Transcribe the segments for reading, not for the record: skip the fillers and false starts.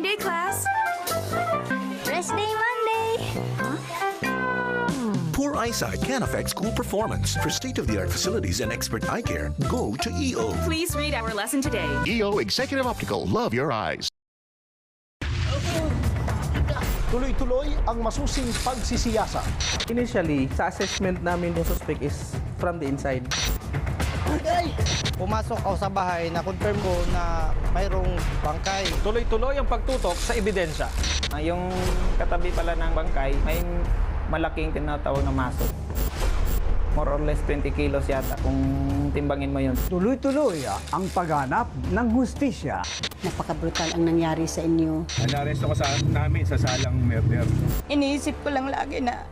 day, class. Rest day Monday. Poor eyesight can affect school performance. For state-of-the-art facilities and expert eye care, go to EO. Please read our lesson today. EO Executive Optical. Love your eyes. Tuloy-tuloy ang masusing pagsisiyasa. Initially, sa assessment namin yung suspect is from the inside. Pumasok ako sa bahay na confirm ko na mayroong bangkay. Tuloy-tuloy ang pagtutok sa ebidensya. Yung katabi pala ng bangkay, may malaking tinatawag na maso. More or less 20 kilos yata kung timbangin mo yun. Tuloy-tuloy ang paghanap ng hustisya. Napaka-brutal ang nangyari sa inyo. Naresto ko namin sa salang murder. Iniisip ko lang lagi na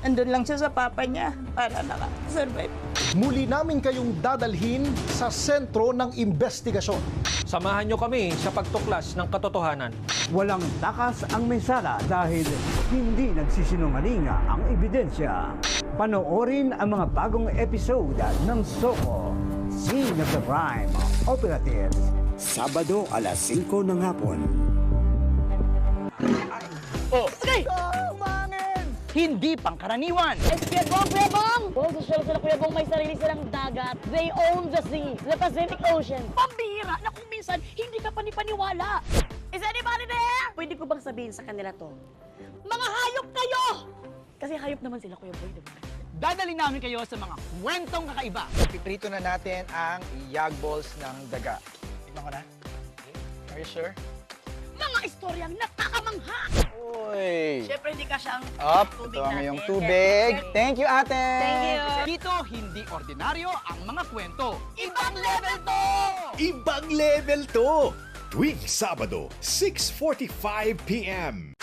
andun lang siya sa papa niya para naka-survive. Muli namin kayong dadalhin sa sentro ng investigasyon. Samahan nyo kami sa pagtuklas ng katotohanan. Walang takas ang mensala dahil hindi nagsisinungaling ang ebidensya. Panoorin ang mga bagong episode ng Soko, Scene of the Crime, Operatives, Sabado alas 5 ng hapon. Hindi pangkaraniwan. Kuya Bong! Oh, social sila, Kuya Bong, may sarili silang dagat. They own the sea, the Pacific Ocean. Pambihira na kung minsan hindi ka panipaniwala. Is anybody there? Pwede ko bang sabihin sa kanila to? Mga hayop kayo! Kasi hayop naman sila, Kuya Boy, diba? Dadali namin kayo sa mga kwentong kakaiba. Piprito na natin ang yag balls ng daga. Tignan ko na. Are you sure? Mga istoryang nakakamangha! Uy! Siyempre hindi ka siyang Up, tubig ito ang natin. iyong tubig. Thank you, ate! Thank you. Dito, hindi ordinaryo ang mga kwento. Ibang level to! Ibang level to! Tuwing Sabado, 6:45 p.m.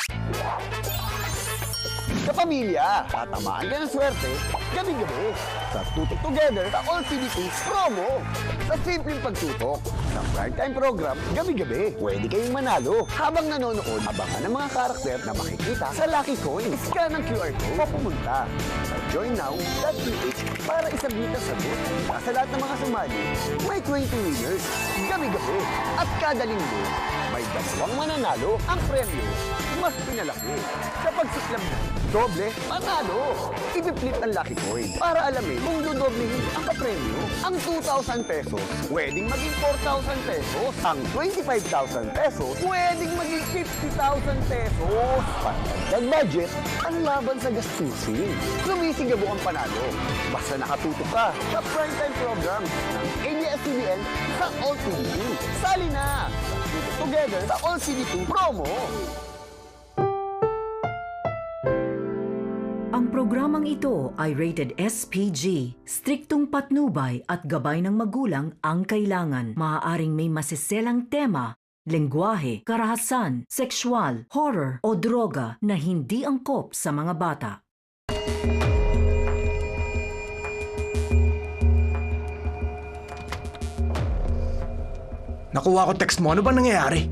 Kapamilya, tatamaan ka ng swerte, gabi-gabi. Sa Tutok Together, sa All TV2 promo. Sa simpleng pagtutok, sa primetime program, gabi-gabi. Pwede kayong manalo. Habang nanonood, abangan ang mga karakter na makikita sa Lucky Coin. Scan ang QR code o pumunta sa joinnow.ph para isabit ang sagot. Sa lahat ng mga sumali, may 20 winners. Gabi-gabi. At kada linggo, may dalawang mananalo. Ang premyo, mas pinalaki. Sa pagsiklam na, doble, panalo. Ipiplit ang Lucky Coin para alamin kung dodoblehin ang kapremyo. Ang 2,000 pesos, pwedeng maging 4,000 pesos. Ang 25,000 pesos, pwedeng maging 50,000 pesos. Pagdagdag budget, ang laban sa gastusin. Sumisigabo ang panalo. Basta nakatutok ka sa primetime program ng ABS-CBN sa All TV2. Sali na sa Tutok Together sa All TV2 promo. Ang programang ito ay rated SPG. Striktong patnubay at gabay ng magulang ang kailangan. Maaaring may masiselang tema, lengguwahe, karahasan, sexual, horror o droga na hindi angkop sa mga bata. Nakuha ko text mo. Ano ba nangyayari?